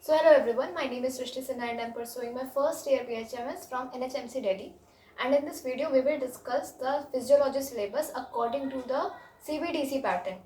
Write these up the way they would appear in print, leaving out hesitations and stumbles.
So hello everyone, my name is Srishti Sinha and I am pursuing my first year PHMS from NHMC Delhi. And in this video we will discuss the physiology syllabus according to the CBDC pattern.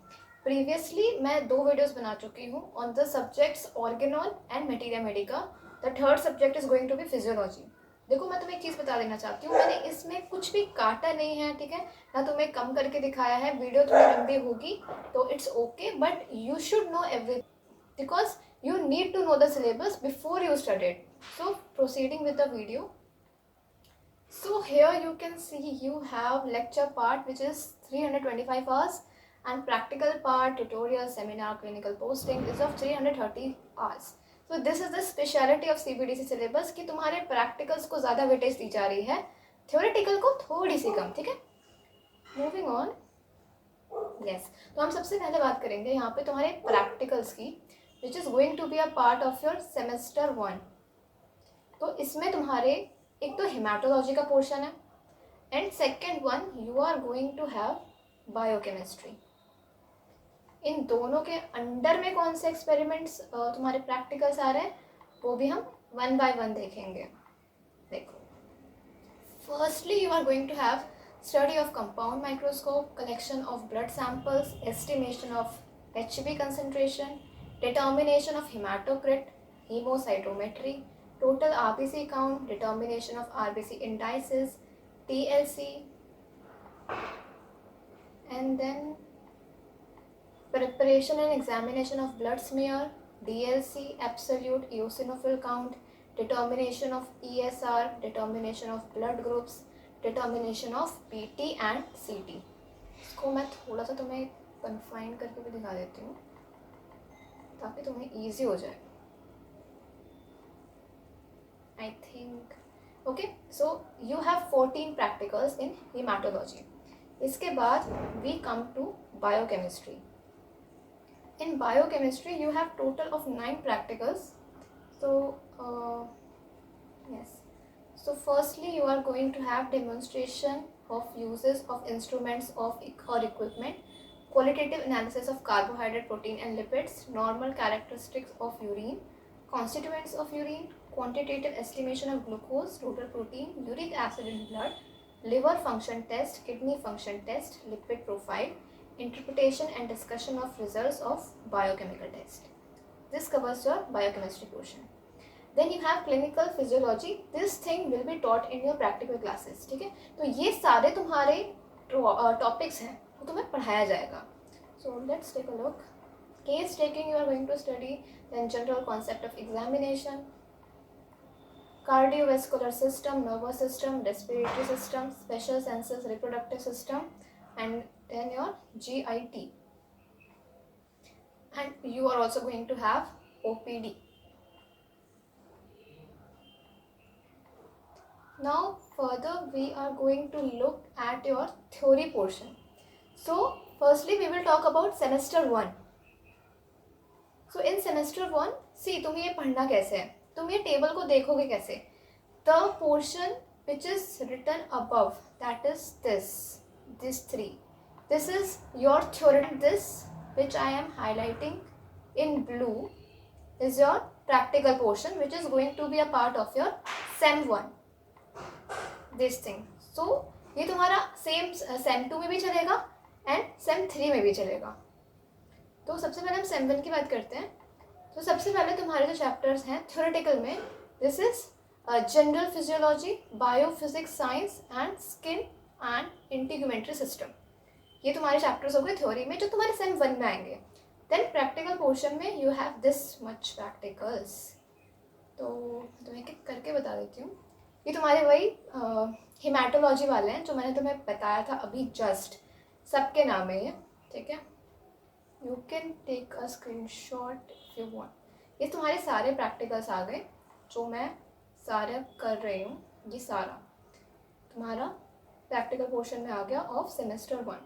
Previously मैं दो videos बना चुकी हूँ on the subjects organelle and materia medica. The third subject is going to be physiology. देखो मैं तुम्हें एक चीज़ बता देना चाहती हूँ, मैंने इसमें कुछ भी काटा नहीं है, ठीक है ना, तुम्हें कम करके दिखाया है. वीडियो थोड़ी लंबी होगी तो it's okay, but you should know everything because you need to know the syllabus before you study it. So proceeding with the video. So here you can see you have lecture part which is 325 hours and practical part, tutorial, seminar, clinical posting is of 330 hours. So this is the speciality of CBDC syllabus कि तुम्हारे practicals को ज़्यादा weightage दी जा रही है, theoretical को थोड़ी सी कम. ठीक है, moving on. Yes, तो हम सबसे पहले बात करेंगे यहाँ पे तुम्हारे practicals की, which is going to be a part of your semester 1. तो इसमें तुम्हारे एक तो हेमाटोलॉजी का पोर्शन है and second one you are going to have biochemistry. इन दोनों के अंडर में कौन से एक्सपेरिमेंट्स तुम्हारे प्रैक्टिकल्स आ रहे हैं वो भी हम वन बाय वन देखेंगे. देखो, firstly you are going to have study of compound microscope, collection of blood samples, estimation of HB concentration, determination of hematocrit, hemocytometry, total RBC count, determination of RBC indices, TLC, and then preparation and examination of blood smear, DLC, absolute eosinophil count, determination of ESR, determination of blood groups, determination of PT and CT. इसको मैं थोड़ा सा तुम्हें confine करके भी दिखा देती हूँ ताकि तुम्हें ईजी हो जाए. I think okay. So you have 14 practicals in hematology. इसके बाद we come to biochemistry. In biochemistry you have total of 9 practicals. So yes, so firstly you are going to have demonstration of uses of instruments of or equipment, qualitative analysis of carbohydrate, protein and lipids, normal characteristics of urine, constituents of urine, quantitative estimation of glucose, total protein, uric acid in blood, liver function test, kidney function test, lipid profile, interpretation and discussion of results of biochemical test. This covers your biochemistry portion. Then you have clinical physiology. This thing will be taught in your practical classes. ठीक है, तो ये सारे तुम्हारे topics हैं तो तुम्हें पढ़ाया जाएगा. So let's take a look. Case taking you are going to study, then general concept of examination, cardiovascular system, nervous system, respiratory system, special senses, reproductive system, and then your GIT. And you are also going to have OPD. Now further we are going to look at your theory portion. So firstly we will talk about semester 1. So in semester 1, see तुम्हें ये पढ़ना कैसे है, तुम ये table को देखोगे कैसे. The portion which is written above, that is this 3. This is your theory. This which I am highlighting in blue is your practical portion which is going to be a part of your sem 1. This thing. So ये तुम्हारा same 2 में भी चलेगा and same 3 में भी चलेगा. तो सबसे पहले हम सेम 1 की बात करते हैं. तो सबसे पहले तुम्हारे जो चैप्टर्स हैं थ्योरेटिकल में, this is general physiology, biophysics science and skin and integumentary system. ये तुम्हारे चैप्टर्स हो गए थ्योरी में जो तुम्हारे सेम 1 में आएंगे. देन प्रैक्टिकल पोर्शन में you have this much practicals. तो तुम्हें एक करके बता देती हूँ. ये तुम्हारे वही हेमाटोलॉजी वाले हैं जो मैंने तुम्हें बताया था अभी जस्ट. सबके नाम है ये, ठीक है. You can take a screenshot if you want. ये तुम्हारे सारे प्रैक्टिकल्स आ गए जो मैं सारा कर रही हूँ. ये सारा तुम्हारा प्रैक्टिकल पोर्शन में आ गया of semester 1.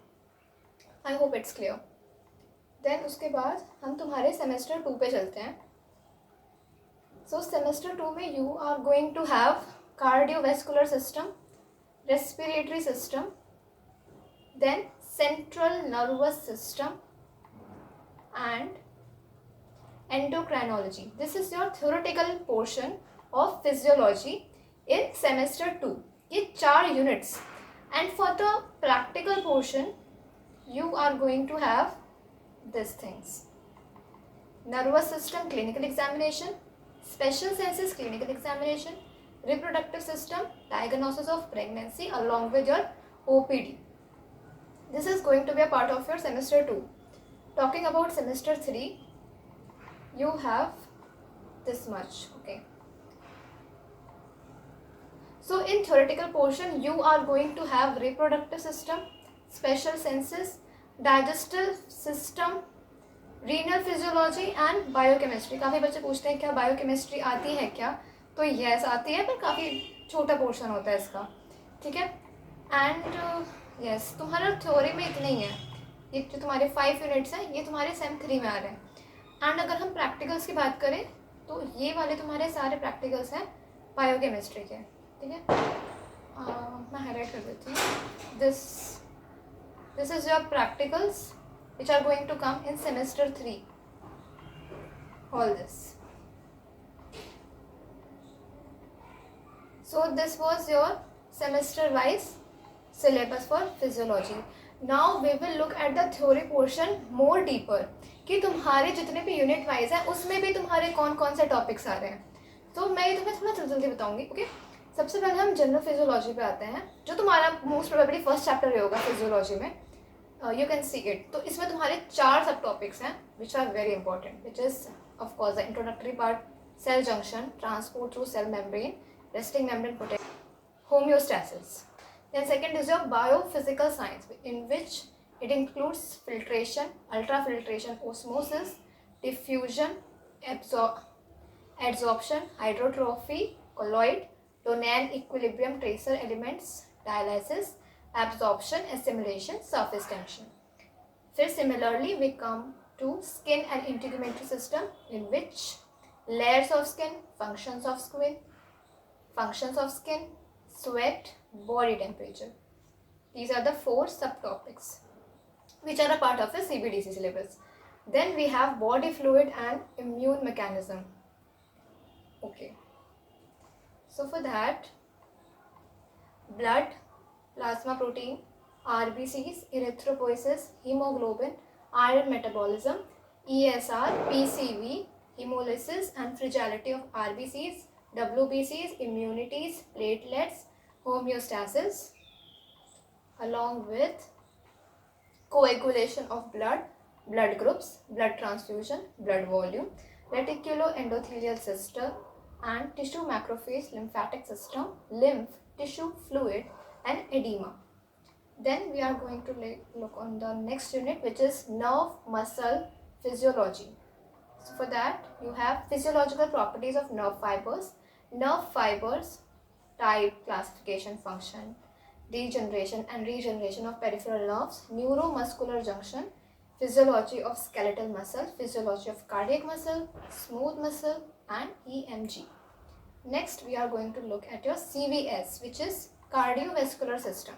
I hope it's clear. Then उसके बाद हम तुम्हारे सेमेस्टर 2 पे चलते हैं. सो सेमेस्टर 2 में you are going to have cardiovascular system, respiratory system, then central nervous system and endocrinology. This is your theoretical portion of physiology in semester 2. ये 4 units. And for the practical portion, you are going to have these things: nervous system clinical examination, special senses clinical examination, reproductive system, diagnosis of pregnancy along with your OPD. This is going to be a part of your semester 2. Talking about semester 3, you have this much. Okay. So in theoretical portion, you are going to have reproductive system, special senses, digestive system, renal physiology and biochemistry. काफ़ी बच्चे पूछते हैं क्या biochemistry आती है क्या, तो yes आती है, पर काफ़ी छोटा पोर्शन होता है इसका. ठीक है. एंड यस तुम्हारा थ्योरी में इतने ही है. ये जो तुम्हारे 5 यूनिट्स हैं ये तुम्हारे सेम 3 में आ रहे हैं. एंड अगर हम प्रैक्टिकल्स की बात करें तो ये वाले तुम्हारे सारे प्रैक्टिकल्स हैं बायोकेमिस्ट्री के. ठीक है. मैं हाईलाइट कर देती हूँ. This is your practicals which are going to come in semester 3. All this. So this was your semester wise syllabus for physiology. Now we will look at the theory portion more deeper कि तुम्हारे जितने भी unit wise हैं उसमें भी तुम्हारे कौन कौन से टॉपिक्स आ रहे हैं. तो मैं ये तुम्हें थोड़ा जल्दी बताऊंगी. ओके. सबसे पहले हम जनरल फिजियोलॉजी पे आते हैं, जो तुम्हारा मोस्ट प्रोबेबली फर्स्ट चैप्टर होगा फिजियोलॉजी में. You can see it. तो इसमें तुम्हारे 4 सब टॉपिक्स हैं which are very important, which is of course the introductory part, cell junction, transport through cell membrane, resting membrane protection, homeostasis. Then second is your biophysical science, in which it includes filtration, ultrafiltration, osmosis, diffusion, adsorption, hydrotrophy, colloid, Donan equilibrium, tracer elements, dialysis, absorption, assimilation, surface tension. Then similarly we come to skin and integumentary system, in which layers of skin, functions of skin, sweat, body temperature. These are the 4 subtopics which are a part of the CBDC syllabus. Then we have body fluid and immune mechanism. Okay. So for that, blood, plasma protein, RBCs, erythropoiesis, hemoglobin, iron metabolism, ESR, PCV, hemolysis and fragility of RBCs, WBCs, immunities, platelets, homeostasis, along with coagulation of blood, blood groups, blood transfusion, blood volume, reticuloendothelial system and tissue macrophage, lymphatic system, lymph, tissue fluid and edema. Then we are going to look on the next unit, which is nerve muscle physiology. So for that you have physiological properties of nerve fibers, type, classification, function, degeneration and regeneration of peripheral nerves, neuromuscular junction, physiology of skeletal muscle, physiology of cardiac muscle, smooth muscle and EMG. Next we are going to look at your CVS, which is cardiovascular system.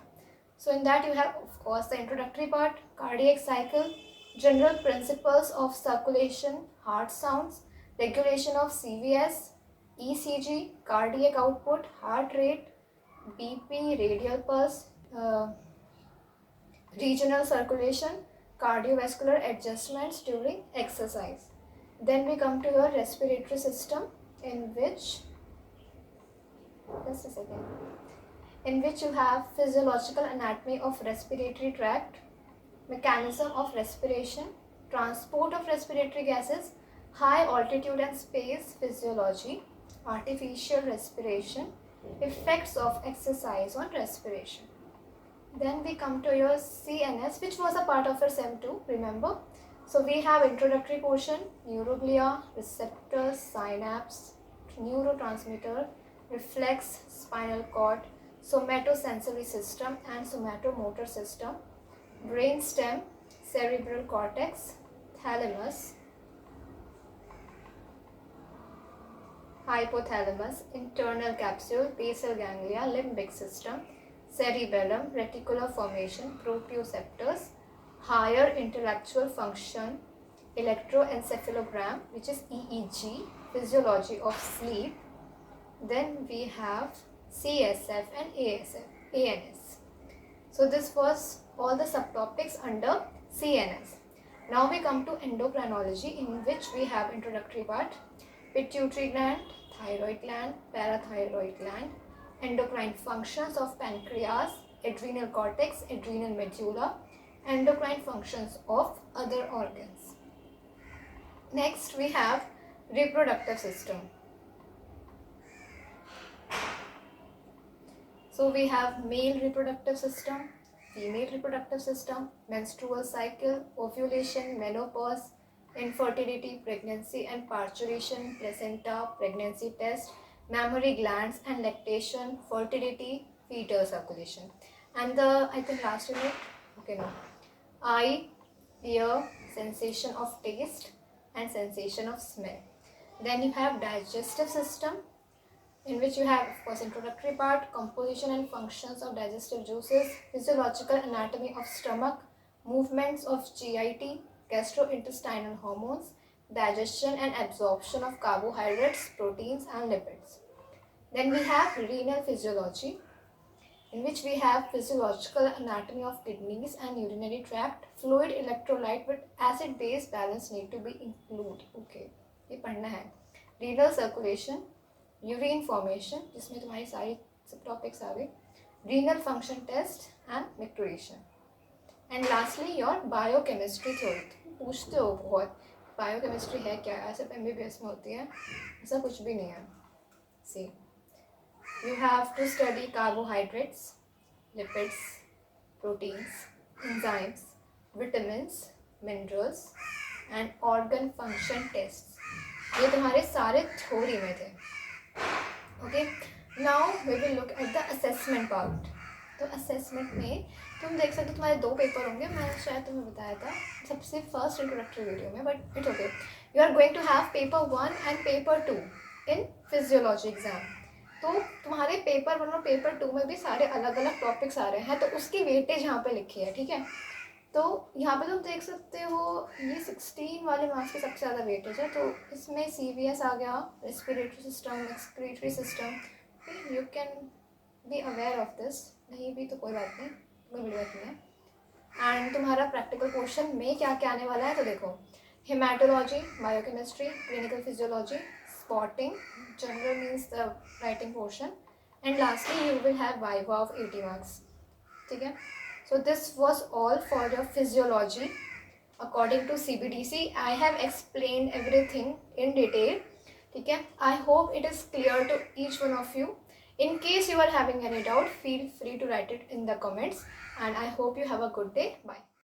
So in that you have of course the introductory part, cardiac cycle, general principles of circulation, heart sounds, regulation of CVS, ECG, cardiac output, heart rate, BP, radial pulse, regional circulation, cardiovascular adjustments during exercise. Then we come to your respiratory system, in which you have physiological anatomy of respiratory tract, mechanism of respiration, transport of respiratory gases, high altitude and space physiology, artificial respiration, effects of exercise on respiration. Then we come to your CNS, which was a part of your SEM 2, remember. So we have introductory portion, neuroglia, receptors, synapse, neurotransmitter, reflex, spinal cord, somatosensory system and somatomotor system, brain stem, cerebral cortex, thalamus, hypothalamus, internal capsule, basal ganglia, limbic system, cerebellum, reticular formation, proprioceptors, higher intellectual function, electroencephalogram, which is EEG, physiology of sleep. Then we have CSF and ANS. So this was all the subtopics under CNS. Now we come to endocrinology, in which we have introductory part, pituitary gland, thyroid gland, parathyroid gland, endocrine functions of pancreas, adrenal cortex, adrenal medulla, endocrine functions of other organs. Next we have reproductive system. So we have male reproductive system, female reproductive system, menstrual cycle, ovulation, menopause, infertility, pregnancy and parturition, placenta, pregnancy test, mammary glands and lactation, fertility, fetal circulation. And the, I think last unit, okay, no, eye, ear, sensation of taste and sensation of smell. Then you have digestive system, in which you have, of course, introductory part, composition and functions of digestive juices, physiological anatomy of stomach, movements of GIT, gastrointestinal hormones, digestion and absorption of carbohydrates, proteins and lipids. Then we have renal physiology, in which we have physiological anatomy of kidneys and urinary tract, fluid, electrolyte with acid base balance need to be included. Okay, ये पढ़ना है. Renal circulation, urine formation, जिसमें तुम्हारी सारी सब topics आ गए, renal function test and micturition. And lastly your biochemistry theory. पूछते हो बहुत, बायोकेमिस्ट्री है क्या, ऐसा MBBS में होती है, ऐसा कुछ भी नहीं है. See you have to study carbohydrates, lipids, proteins, enzymes, vitamins, minerals and organ function test. ये तुम्हारे सारे थ्योरी में थे. Okay, now we will look at the assessment part. तो असेसमेंट में तुम देख सकते हो तुम्हारे 2 पेपर होंगे. मैंने शायद तुम्हें बताया था सबसे फर्स्ट इंट्रोडक्टरी वीडियो में, but it's okay. You are going to have paper 1 and paper 2 in physiology exam. तो तुम्हारे पेपर 1 और पेपर 2 में भी सारे अलग अलग टॉपिक्स आ रहे हैं, तो उसकी वेटेज यहाँ पे लिखी है, ठीक है. तो यहाँ पे तुम देख सकते हो ये 16 वाले मार्क्स की सबसे ज़्यादा वेटेज है. तो इसमें CVS आ गया, respiratory system, excretory system. You can be aware of this. नहीं भी तो कोई बात नहीं, कोई बड़ी बात नहीं है. एंड तुम्हारा प्रैक्टिकल पोर्शन में क्या क्या आने वाला है, तो देखो, hematology, biochemistry, clinical physiology, spotting, general means the writing portion, and lastly you will have viva of 80 marks. ठीक है. So this was all for your physiology according to CBDC. I have explained everything in detail. ठीक है. I hope it is clear to each one of you. In case you are having any doubt, feel free to write it in the comments. And I hope you have a good day. Bye.